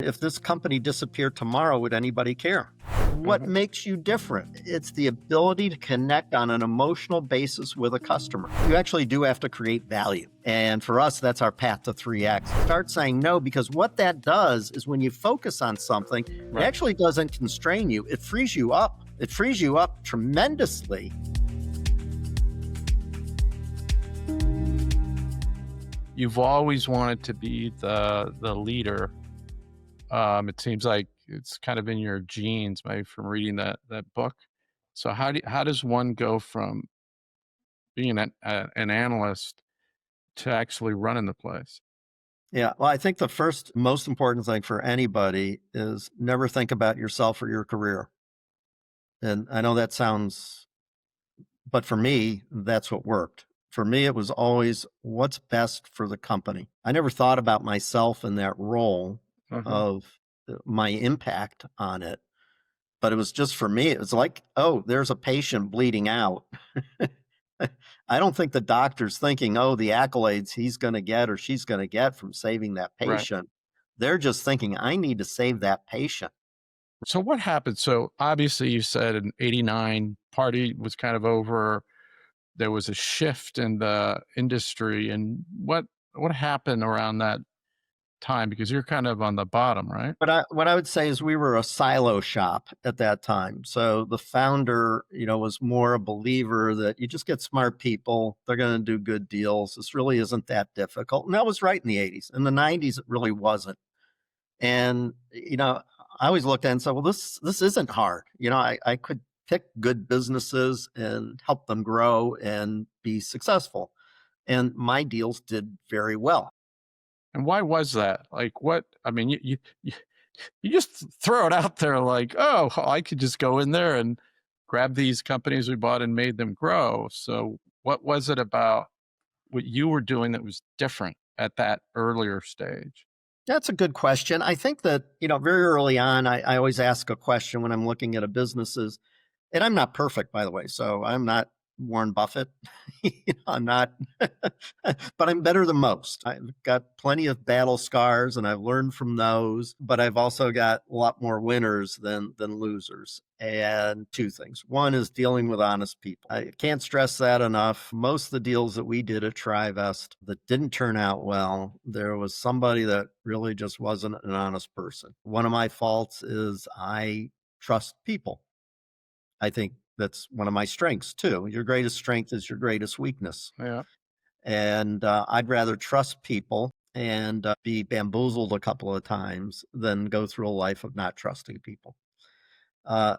If this company disappeared tomorrow, would anybody care? What Mhm. makes you different? It's the ability to connect on an emotional basis with a customer. You actually do have to create value. And for us, that's our path to 3X. Start saying no, because what that does is when you focus on something, it Right. actually doesn't constrain you. It frees you up. It frees you up tremendously. You've always wanted to be the leader. It seems like it's kind of in your genes, maybe from reading that book. So how does one go from being an analyst to actually running the place? Yeah. Well, I think the first most important thing for anybody is never think about yourself or your career. And I know that sounds, but for me, that's what worked. For me, it was always what's best for the company. I never thought about myself in that role Mhm. of my impact on it, but it was just for me. It was like, oh, there's a patient bleeding out. I don't think the doctor's thinking, oh, the accolades he's going to get or she's going to get from saving that Right. patient. They're just thinking, I need to save that patient. So what happened? So obviously you said in '89 party was kind of over. There was a shift in the industry, and what happened around that time? Because you're kind of on the bottom, right? But what I would say is we were a silo shop at that time. So the founder, was more a believer that you just get smart people, they're going to do good deals. This really isn't that difficult. And that was right in the 80s. In the 90s, it really wasn't. And, I always looked at it and said, well, this isn't hard. I could pick good businesses and help them grow and be successful. And my deals did very well. And why was that? Like, what? I mean, you just throw it out there like, oh, I could just go in there and grab these companies we bought and made them grow. So, what was it about what you were doing that was different at that earlier stage? That's a good question. I think that, very early on, I always ask a question when I'm looking at a businesses, and I'm not perfect, by the way. So I'm not Warren Buffett. I'm not, but I'm better than most. I've got plenty of battle scars and I've learned from those, but I've also got a lot more winners than losers. And two things. One is dealing with honest people. I can't stress that enough. Most of the deals that we did at TriVest that didn't turn out well, there was somebody that really just wasn't an honest person. One of my faults is I trust people. I think that's one of my strengths too. Your greatest strength is your greatest weakness. Yeah. And I'd rather trust people and be bamboozled a couple of times than go through a life of not trusting people.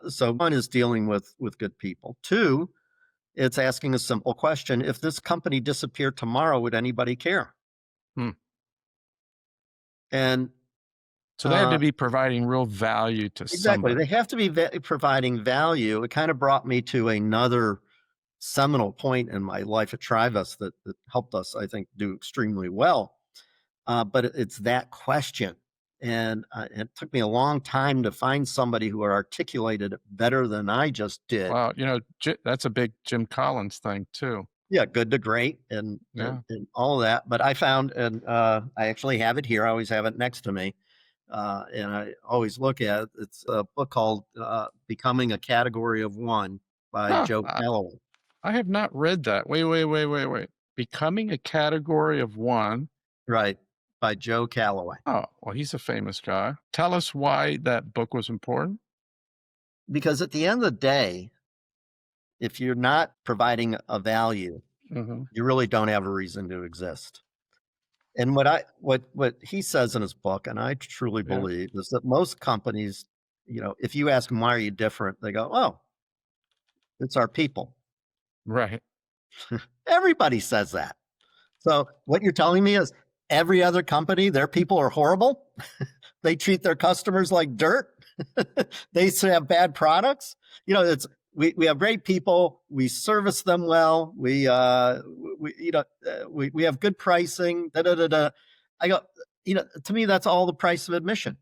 So one is dealing with good people. Two, it's asking a simple question: if this company disappeared tomorrow, would anybody care? Hmm. And So they had uh, to be providing real value to exactly, they somebody. have to be providing value. It kind of brought me to another seminal point in my life at Trivus that helped us, I think, do extremely well. But it's that question. And it took me a long time to find somebody who articulated it better than I just did. Wow, that's a big Jim Collins thing too. Yeah, good to great and, and, Yeah. and all of that. But I found, and I actually have it here. I always have it next to me. And I always look at it. It's a book called Becoming a Category of One by Huh. Joe Calloway. I have not read that. Wait, wait, wait, wait, wait. Becoming a category of one. Right. By Joe Calloway. Oh, well, he's a famous guy. Tell us why that book was important. Because at the end of the day, if you're not providing a value, Hmm. you really don't have a reason to exist. And what he says in his book, and I truly Yeah. believe, is that most companies, if you ask them why are you different, they go, "Oh, it's our people." Right. Everybody says that. So what you're telling me is every other company, their people are horrible. They treat their customers like dirt. They have bad products. It's we have great people. We service them well. We have good pricing. Da da da da. I go, to me, that's all the price of admission.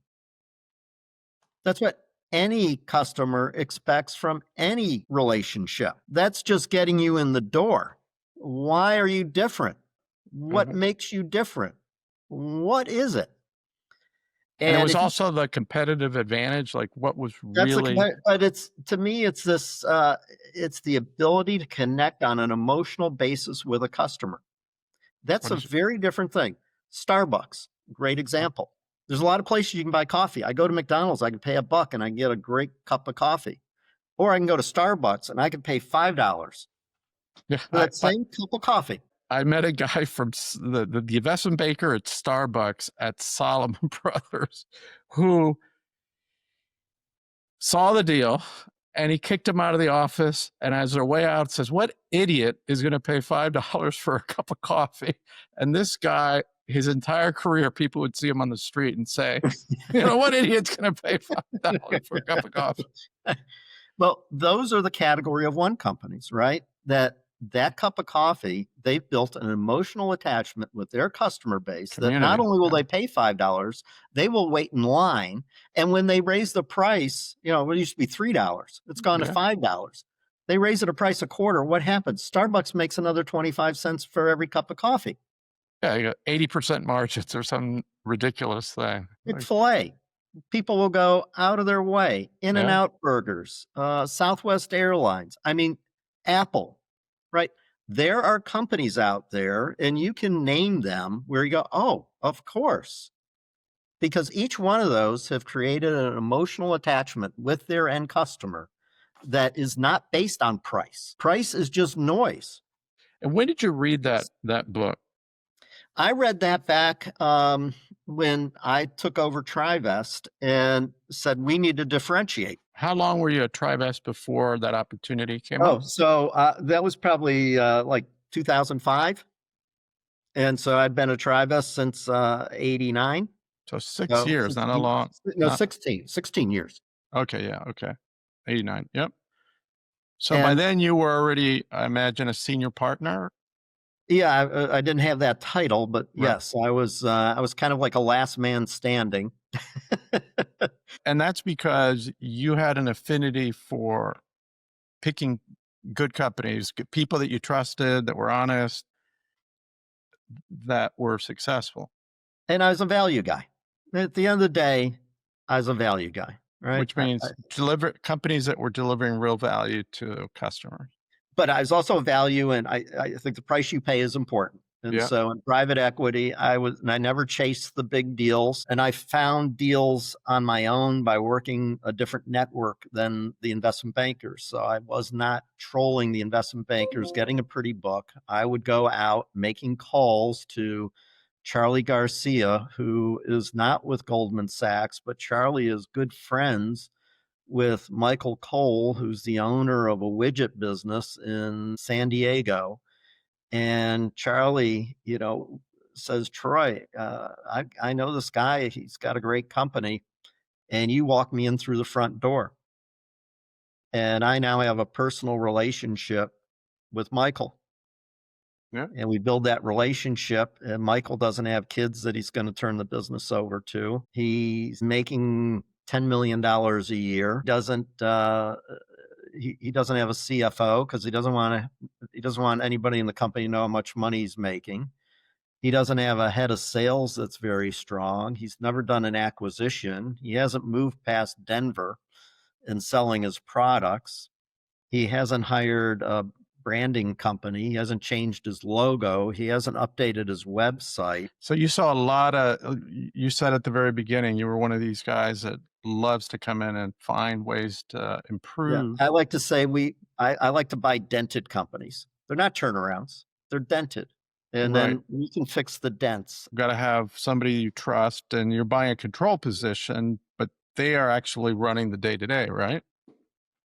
That's what any customer expects from any relationship. That's just getting you in the door. Why are you different? What Hmm. makes you different? What is it? And it And was if you also the competitive advantage, like, what was that's the really compa but it's to me, it's this, it's the ability to connect on an emotional basis with a customer. That's what a is very different thing. Starbucks, great uh, example. There's a lot of places you can buy coffee. I go to McDonald's, I can pay $1 and I can get a great cup of coffee. Or I can go to Starbucks and I can pay $5 yeah, for that same cup of coffee. I met a guy from the investment banker at Starbucks at Solomon Brothers who saw the deal and he kicked him out of the office. And as they're way out, says, "What idiot is going to pay $5 for a cup of coffee?" And this guy, his entire career, people would see him on the street and say, "What idiot's going to pay $5 for a cup of coffee?" Well, those are the category of one companies, right? That cup of coffee, they've built an emotional attachment with their customer base that not Community. only will Yeah. they pay $5, they will wait in line. And when they raise the price, it used to be $3, it's gone to Yeah. $5. They raise it a price a quarter. What happens? Starbucks makes another 25 cents for every cup of coffee. Yeah. You got 80% margins or some ridiculous thing. Chick Like, fil A, people will go out of their way. In and yeah. Out Burgers, Southwest Airlines, I mean, Apple, right? There are companies out there, and you can name them where you go, "Oh, of course." Because each one of those have created an emotional attachment with their end customer that is not based on price. Price is just noise. And when did you read It's that book? I read that back, when I took over Trivest and said, "We need to differentiate." How long were you at Trivest before that opportunity came up? Oh, so, that was probably, like 2005, and so I've been a Trivest since, '89. So 6 So years, not a 16 long no, not 16 years. okay, yeah, okay. 89, yep. So by And, then you were already, I imagine, a senior partner? yeah, I didn't have that title, but Right. yes, I was kind of like a last man standing. And that's because you had an affinity for picking good companies, good people that you trusted, that were honest, that were successful, And I was a value guy. At the end of the day, I was a value guy, right? which means deliver companies that were delivering real value to customers. But I was also a value, and I think the price you pay is important. And Yeah. so in private equity, I never chased the big deals, and I found deals on my own by working a different network than the investment bankers. So I was not trolling the investment bankers, getting a pretty book. I would go out making calls to Charlie Garcia, who is not with Goldman Sachs, but Charlie is good friends with Michael Cole, who's the owner of a widget business in San Diego. And Charlie, says, "Troy, I know this guy. He's got a great company, and you walk me in through the front door." And I now have a personal relationship with Michael. Yeah. And we build that relationship. And Michael doesn't have kids that he's going to turn the business over to. He's making $10 million a year. He doesn't have a CFO because he doesn't want anybody in the company to know how much money he's making. He doesn't have a head of sales that's very strong. He's never done an acquisition. He hasn't moved past Denver in selling his products. He hasn't hired a branding company. He hasn't changed his logo. He hasn't updated his website. So you saw a lot of, you said at the very beginning, you were one of these guys that loves to come in and find ways to Yeah, I improve. like to say I like to buy dented companies. They're not turnarounds. They're dented. And Right. then we can fix the dents. Got to have somebody you trust and you're buying a control position, but they are actually running the day to day, right?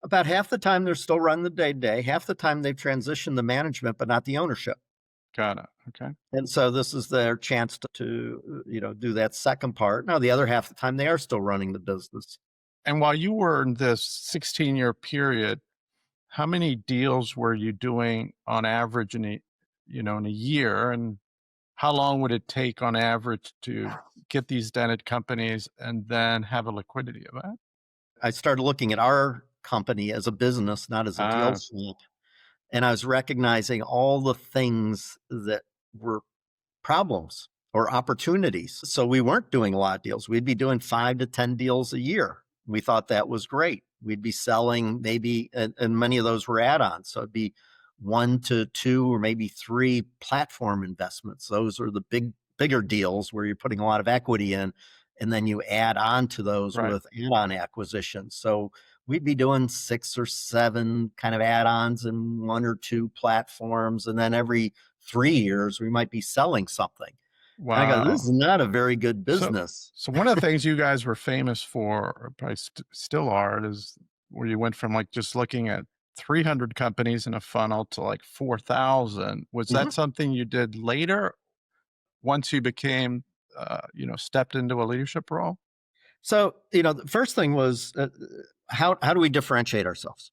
About half the time they're still running the day to day. Half the time they've transitioned the management, but not the ownership. Got it. Okay. And so this is their chance to do that second part. Now, the other half of the time, they are still running the business. And while you were in this 16-year period, how many deals were you doing on average in a year? And how long would it take on average to get these dented companies and then have a liquidity event? I started looking at our company as a business, not as a deal Ah, swap. And I was recognizing all the things that were problems. or opportunities. So we weren't doing a lot of deals. We'd be doing 5 to 10 deals a year. We thought that was great. We'd be selling maybe, and many of those were add-ons. So it'd be 1 to 2 or maybe 3 platform investments. Those are the bigger deals where you're putting a lot of equity in, and then you add on to those Right. with add-on acquisitions. So we'd be doing 6 or 7 kind of add-ons in 1 or 2 platforms, and then every 3 years we might be selling something. And I go, this is Wow. not a very good So, business. so one of the things you guys were famous for, or probably still are, is where you went from like just looking at 300 companies in a funnel to like 4,000. Was that Mhm. something you did later once you became, stepped into a leadership role? So, the first thing was, how do we differentiate ourselves?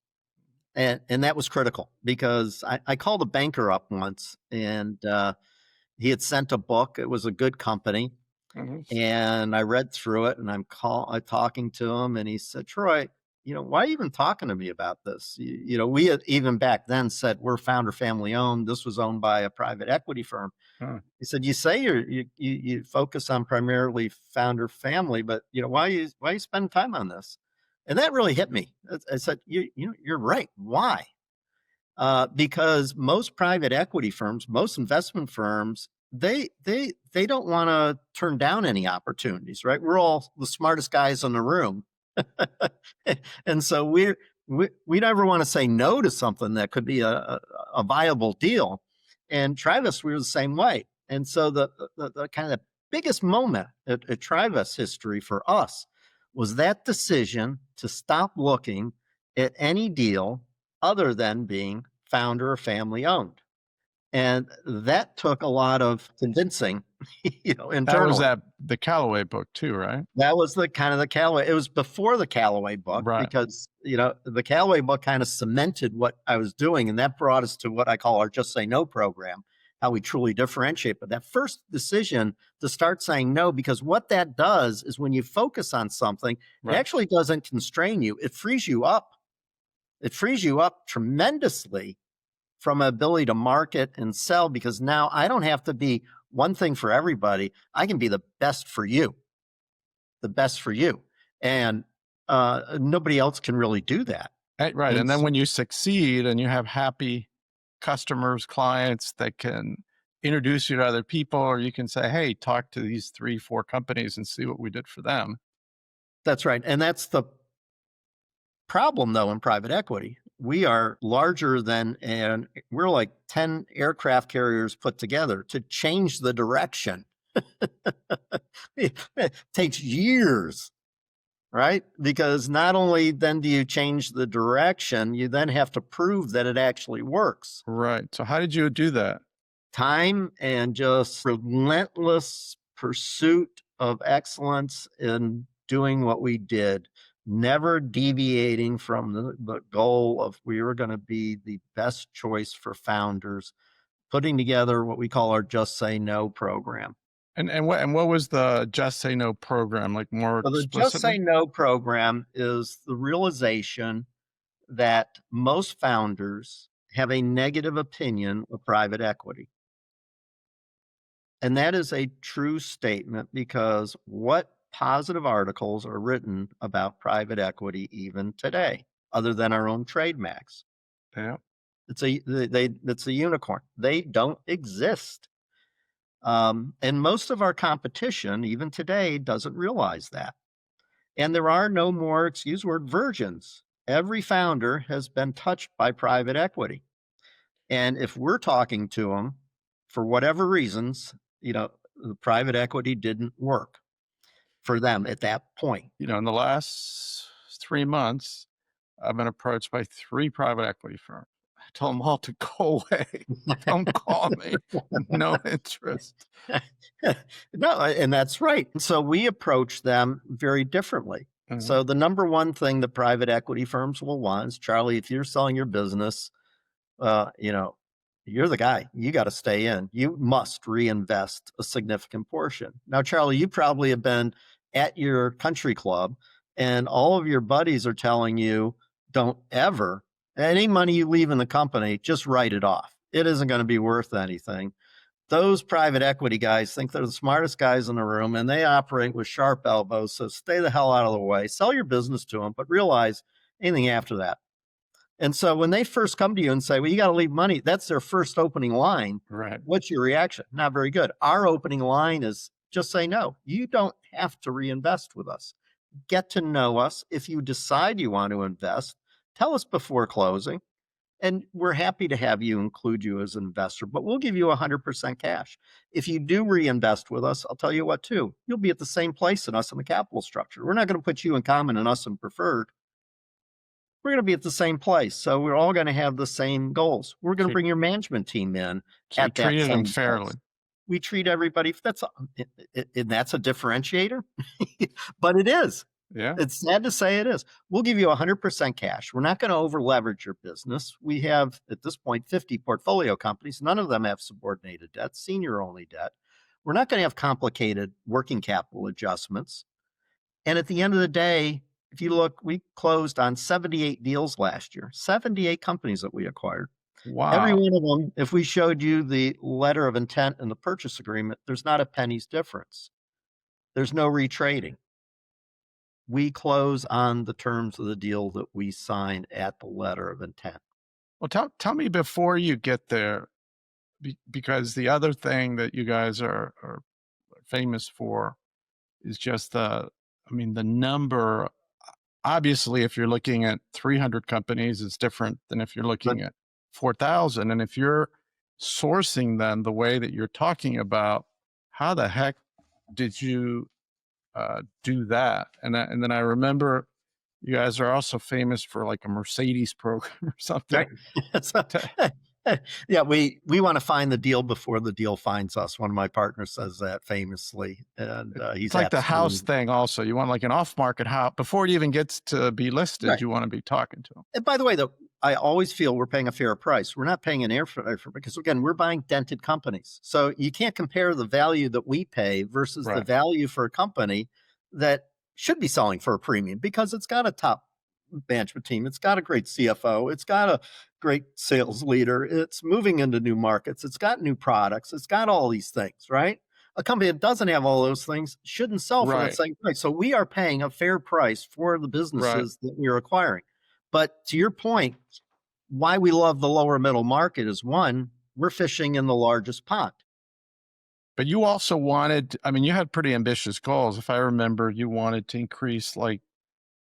And that was critical because I called a banker up once, and he had sent a book. It was a good company, Mhm. and I read through it, and I talking to him, and he said, "Troy, why are you even talking to me about this? We had even back then said we're founder family owned. This was owned by a private equity firm." Huh. He said, "You say you focus on primarily founder family, but why you spend time on this?" And that really hit me. I said, "You're right. Why?" Because most private equity firms, most investment firms, they don't want to turn down any opportunities, right? We're all the smartest guys in the room, and so we never want to say no to something that could be a viable deal. And Travis, we were the same way. And so the kind of biggest moment at Travis history for us was that decision to stop looking at any deal other than being founder or family owned. And that took a lot of convincing, That was internally. the Callaway book too, right? That was the kind of the Callaway. It was before the Callaway book Right. because, the Callaway book kind of cemented what I was doing. And that brought us to what I call our Just Say No program, how we truly differentiate. But that first decision to start saying no, because what that does is when you focus on something, it Right. actually doesn't constrain you, it frees you up. It frees you up tremendously from ability to market and sell because now I don't have to be one thing for everybody. I can be the best for you, the best for you. And nobody else can really do that. Right. And And then when you succeed and you have happy customers, clients that can introduce you to other people, or you can say, hey, talk to these 3, 4 companies and see what we did for them. that's right. And that's the problem, though, in private equity. We are larger than, and we're like 10 aircraft carriers put together to change the direction. It takes years, right? Because not only then do you change the direction, you then have to prove that it actually works. Right. So how did you do that? Time and just relentless pursuit of excellence in doing what we did, never deviating from the goal of we were going to be the best choice for founders, putting together what we call our Just Say No program. And what was the Just Say No program, like, more So the Just Say explicitly? No program is the realization that most founders have a negative opinion of private equity. And that is a true statement because what positive articles are written about private equity even today, other than our own trade max? Yeah. It's a unicorn. They don't exist. And most of our competition, even today, doesn't realize that. And there are no more, excuse the word, virgins. Every founder has been touched by private equity. And if we're talking to them for whatever reasons, the private equity didn't work for them at that point. In the last 3 months, I've been approached by 3 private equity firms. I told them all to go away. Don't call me. No interest. No, and that's right. So we approach them very differently. Mhm. So the number one thing the private equity firms will want is, Charlie, if you're selling your business, uh, you know, you're the guy. You got to stay in. You must reinvest a significant portion. Now, Charlie, you probably have been at your country club and all of your buddies are telling you, don't ever, any money you leave in the company, just write it off. It isn't going to be worth anything. those private equity guys think they're the smartest guys in the room and they operate with sharp elbows. So stay the hell out of the way, sell your business to them, but realize anything after that. And so when they first come to you and say, well, you got to leave money, that's their first opening line. Right. What's your reaction? Not very good. Our opening line is just say no. You don't have to reinvest with us. Get to know us. If you decide you want to invest, tell us before closing. And we're happy to have you include you as an investor, but we'll give you 100% cash. If you do reinvest with us, I'll tell you what, too, you'll be at the same place in us in the capital structure. We're not going to put you in common and us in preferred. We're going to be at the same place. So we're all going to have the same goals. We're going to bring your management team in So you at that treated them same fairly. place. We treat everybody. That's a differentiator, but it is. Yeah. It's sad to say it is. We'll give you 100% cash. We're not going to over leverage your business. We have, at this point, 50 portfolio companies. None of them have subordinated debt, senior only debt. We're not going to have complicated working capital adjustments. And at the end of the day, if you look, we closed on 78 deals last year, 78 companies that we acquired. Wow. Every one of them, if we showed you the letter of intent and the purchase agreement, there's not a penny's difference. There's no retrading. We close on the terms of the deal that we signed at the letter of intent. Well, tell me before you get there, because the other thing that you guys are famous for is just the number. Obviously, if you're looking at 300 companies, it's different than if you're looking at 4,000. And if you're sourcing them the way that you're talking about, how the heck did you do that? And then I remember you guys are also famous for like a Mercedes program or something. Right. Yeah, we want to find the deal before the deal finds us. One of my partners says that famously, and he's it's like the house thing. Also, you want like an off-market house before it even gets to be listed. Right. You want to be talking to them. And by the way, though, I always feel we're paying a fair price. We're not paying an airfare because, again, we're buying dented companies. So you can't compare the value that we pay versus the value for a company that should be selling for a premium because it's got a top management team. It's got a great CFO. It's got a great sales leader. It's moving into new markets. It's got new products. It's got all these things, right? A company that doesn't have all those things shouldn't sell for that same price. So we are paying a fair price for the businesses that we're acquiring. But to your point, why we love the lower middle market is one, we're fishing in the largest pond. But you also wanted, you had pretty ambitious goals. If I remember, you wanted to increase like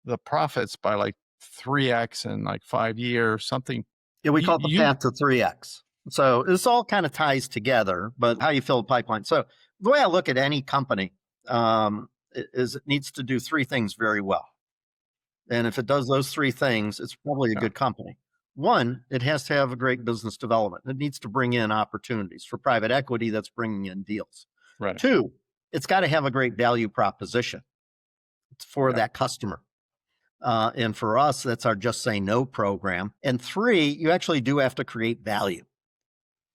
the profits by like 3x in like 5 years, something. Yeah, we call it the path to 3x. So this all kind of ties together, but how you fill a pipeline. So the way I look at any company is it needs to do three things very well. And if it does those three things, it's probably a good company. One, it has to have a great business development. It needs to bring in opportunities. For private equity, that's bringing in deals. Right. Two, it's got to have a great value proposition for that customer. And for us, that's our Just Say No program. And three, you actually do have to create value.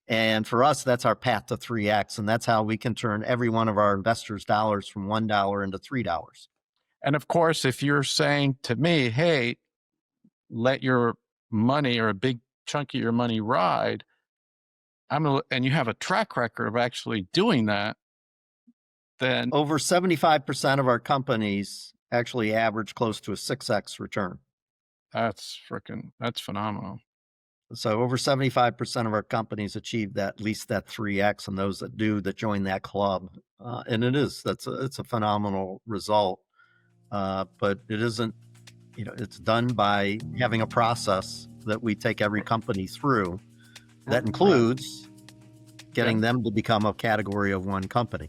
And for us, that's our path to 3x. And that's how we can turn every one of our investors' dollars from $1 into $3. And of course, if you're saying to me, hey, let your money or a big chunk of your money ride, and you have a track record of actually doing that, then over 75% of our companies actually average close to a 6x return. That's phenomenal. So over 75% of our companies achieve that, at least that 3x, and those that do, that join that club. And it's a phenomenal result. But it isn't, it's done by having a process that we take every company through that includes getting them to become a category of one company.